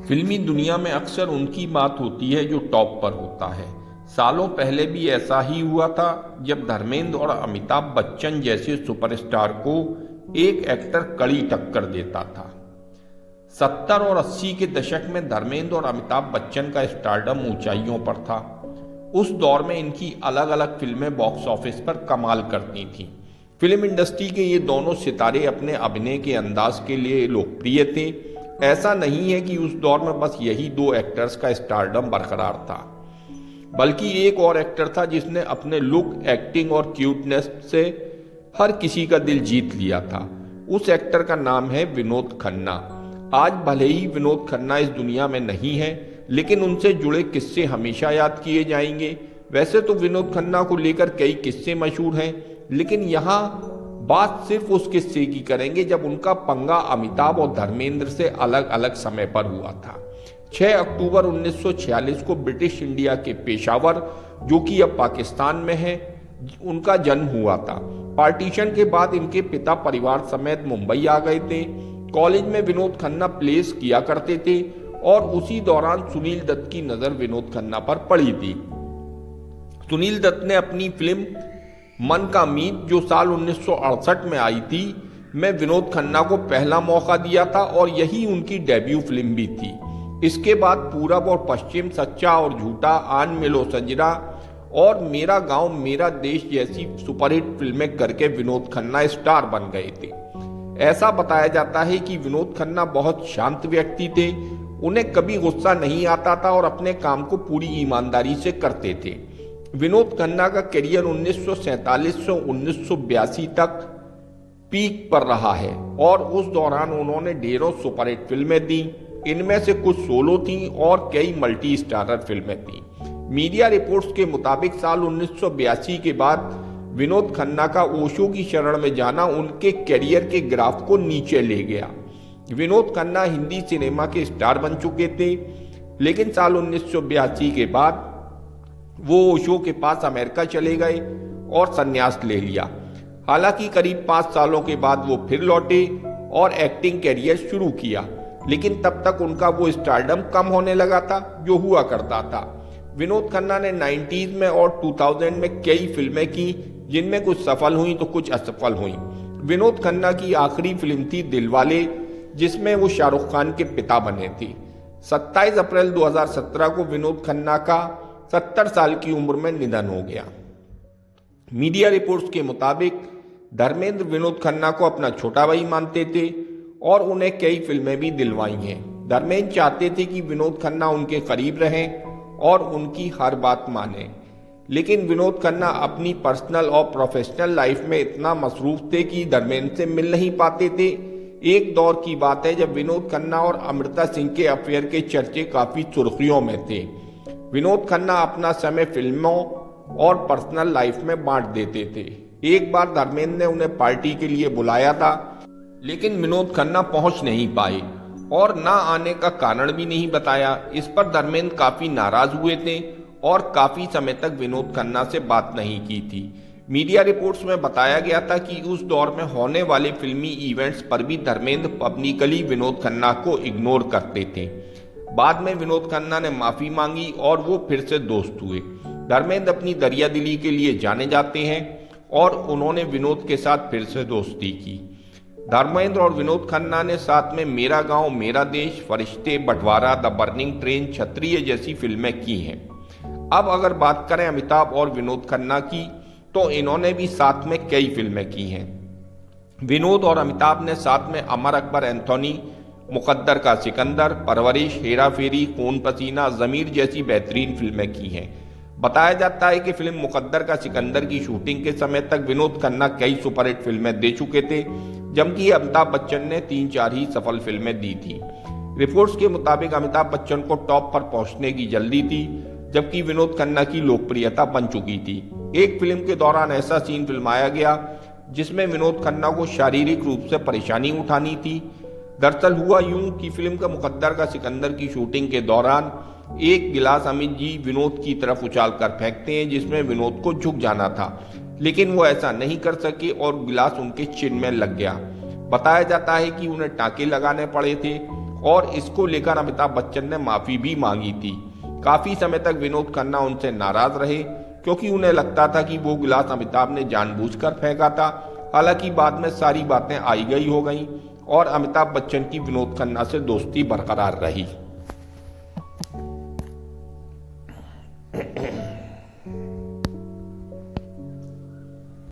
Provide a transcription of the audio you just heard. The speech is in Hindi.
फिल्मी दुनिया में अक्सर उनकी बात होती है जो टॉप पर होता है। सालों पहले भी ऐसा ही हुआ था जब धर्मेंद्र और अमिताभ बच्चन जैसे सुपरस्टार को एक एक्टर कड़ी टक्कर देता था। 70 और 80 के दशक में धर्मेंद्र और अमिताभ बच्चन का स्टारडम ऊंचाइयों पर था। उस दौर में इनकी अलग अलग फिल्में बॉक्स ऑफिस पर कमाल करती थीं। फिल्म इंडस्ट्री के ये दोनों सितारे अपने अभिनय के अंदाज के लिए लोकप्रिय थे। ऐसा नहीं है कि उस दौर में बस यही दो एक्टर्स का स्टारडम बरकरार था, बल्कि एक और एक्टर था जिसने अपने लुक, एक्टिंग और क्यूटनेस से हर किसी का दिल जीत लिया था। उस एक्टर का नाम है विनोद खन्ना। आज भले ही विनोद खन्ना इस दुनिया में नहीं है, लेकिन उनसे जुड़े किस्से हमेशा याद किए जाएंगे। वैसे तो विनोद खन्ना को लेकर कई किस्से मशहूर हैं, लेकिन यहाँ बात सिर्फ उस किस्से की करेंगे जब उनका पंगा अमिताभ और धर्मेंद्र से अलग अलग समय पर हुआ था। 6 अक्टूबर 1946 को ब्रिटिश इंडिया के पेशावर, जो कि अब पाकिस्तान में है, उनका जन्म हुआ था। पार्टीशन के बाद इनके पिता परिवार समेत मुंबई आ गए थे। कॉलेज में विनोद खन्ना प्लेस किया करते थे और उसी दौरान सुनील दत्त की नजर विनोद खन्ना पर पड़ी थी। सुनील दत्त ने अपनी फिल्म मन का मीत, जो साल 1968 में आई थी, में विनोद खन्ना को पहला मौका दिया था और यही उनकी डेब्यू फिल्म भी थी। इसके बाद पूरब और पश्चिम, सच्चा और झूठा, आन मिलो सजरा और मेरा गांव मेरा देश जैसी सुपरहिट फिल्में करके विनोद खन्ना स्टार बन गए थे। ऐसा बताया जाता है कि विनोद खन्ना बहुत शांत व्यक्ति थे। उन्हें कभी गुस्सा नहीं आता था और अपने काम को पूरी ईमानदारी से करते थे। विनोद खन्ना का करियर 1947 से 1982 तक पीक पर रहा है और उस दौरान उन्होंने ढेरों सुपरहिट फिल्में दी। इनमें से कुछ सोलो थीं और कई मल्टी स्टारर फिल्में थीं। मीडिया रिपोर्ट्स के मुताबिक साल 1982 के बाद विनोद खन्ना का ओशो की शरण में जाना उनके करियर के ग्राफ को नीचे ले गया। विनोद खन्ना हिंदी सिनेमा के स्टार बन चुके थे, लेकिन साल 1982 के बाद वो ओशो के पास अमेरिका चले गए और संन्यास ले लिया। हालांकि करीब 5 सालों के बाद वो फिर लौटे और एक्टिंग कैरियर शुरू किया, लेकिन तब तक उनका वो स्टारडम कम होने लगा था जो हुआ करता था। विनोद खन्ना ने 90s में और 2000 में कई फिल्में की, जिनमें कुछ सफल हुई तो कुछ असफल हुई। विनोद खन्ना की आखिरी फिल्म थी दिलवाले, जिसमें वो शाहरुख खान के पिता बने थे। 27 अप्रैल 2017 को विनोद खन्ना का 70 साल की उम्र में निधन हो गया। मीडिया रिपोर्ट्स के मुताबिक धर्मेंद्र विनोद खन्ना को अपना छोटा भाई मानते थे और उन्हें कई फिल्में भी दिलवाई हैं। धर्मेंद्र चाहते थे कि विनोद खन्ना उनके करीब रहें और उनकी हर बात माने, लेकिन विनोद खन्ना अपनी पर्सनल और प्रोफेशनल लाइफ में इतना मसरूफ थे कि धर्मेंद्र से मिल नहीं पाते थे। एक दौर की बात है जब विनोद खन्ना और अमृता सिंह के अफेयर के चर्चे काफी सुर्खियों में थे। विनोद खन्ना अपना समय फिल्मों और पर्सनल लाइफ में बांट देते थे। एक बार धर्मेंद्र ने उन्हें पार्टी के लिए बुलाया था, लेकिन विनोद खन्ना पहुंच नहीं पाए और ना आने का कारण भी नहीं बताया। इस पर धर्मेंद्र काफी नाराज हुए थे और काफी समय तक विनोद खन्ना से बात नहीं की थी। मीडिया रिपोर्ट्स में बताया गया था कि उस दौर में होने वाले फिल्मी इवेंट्स पर भी धर्मेंद्र पब्लिकली विनोद खन्ना को इग्नोर करते थे। बाद में विनोद खन्ना ने माफी मांगी और वो फिर से दोस्त हुए। धर्मेंद्र अपनी दरियादिली के लिए जाने जाते हैं और उन्होंने विनोद के साथ फिर से दोस्ती की। धर्मेंद्र और विनोद खन्ना ने साथ में मेरा गांव मेरा देश, फरिश्ते, बंटवारा, द बर्निंग ट्रेन, क्षत्रिय जैसी फिल्में की हैं। अब अगर बात करें अमिताभ और विनोद खन्ना की, तो इन्होंने भी साथ में कई फिल्में की हैं। विनोद और अमिताभ ने साथ में अमर अकबर एंथोनी, मुकद्दर का सिकंदर, परवरिश, हेरा फेरी, खून पसीना, जमीर जैसी बेहतरीन फिल्में की हैं। बताया जाता है कि फिल्म मुकद्दर का सिकंदर की शूटिंग के समय तक विनोद खन्ना कई सुपरहिट फिल्में दे चुके थे, जबकि अमिताभ बच्चन ने 3-4 ही सफल फिल्में दी थी। रिपोर्ट्स के मुताबिक अमिताभ बच्चन को टॉप पर पहुंचने की जल्दी थी, जबकि विनोद खन्ना की लोकप्रियता बन चुकी थी। एक फिल्म के दौरान ऐसा सीन फिल्माया गया जिसमें विनोद खन्ना को शारीरिक रूप से परेशानी उठानी थी। दरअसल हुआ यूं कि फिल्म का मुकद्दर का सिकंदर की शूटिंग के दौरान एक गिलास अमित जी विनोद की तरफ उछाल कर फेंकते हैं, जिसमें विनोद को झुक जाना था, लेकिन वो ऐसा नहीं कर सके और गिलास उनके चिन में लग गया। बताया जाता है कि उन्हें टाँके लगाने पड़े थे और इसको लेकर अमिताभ बच्चन ने माफी भी मांगी थी। काफी समय तक विनोद खन्ना उनसे नाराज रहे क्योंकि उन्हें लगता था कि वो गिलास अमिताभ ने जानबूझकर फेंका था। हालांकि बाद में सारी बातें आई गई हो गईं और अमिताभ बच्चन की विनोद खन्ना से दोस्ती बरकरार रही।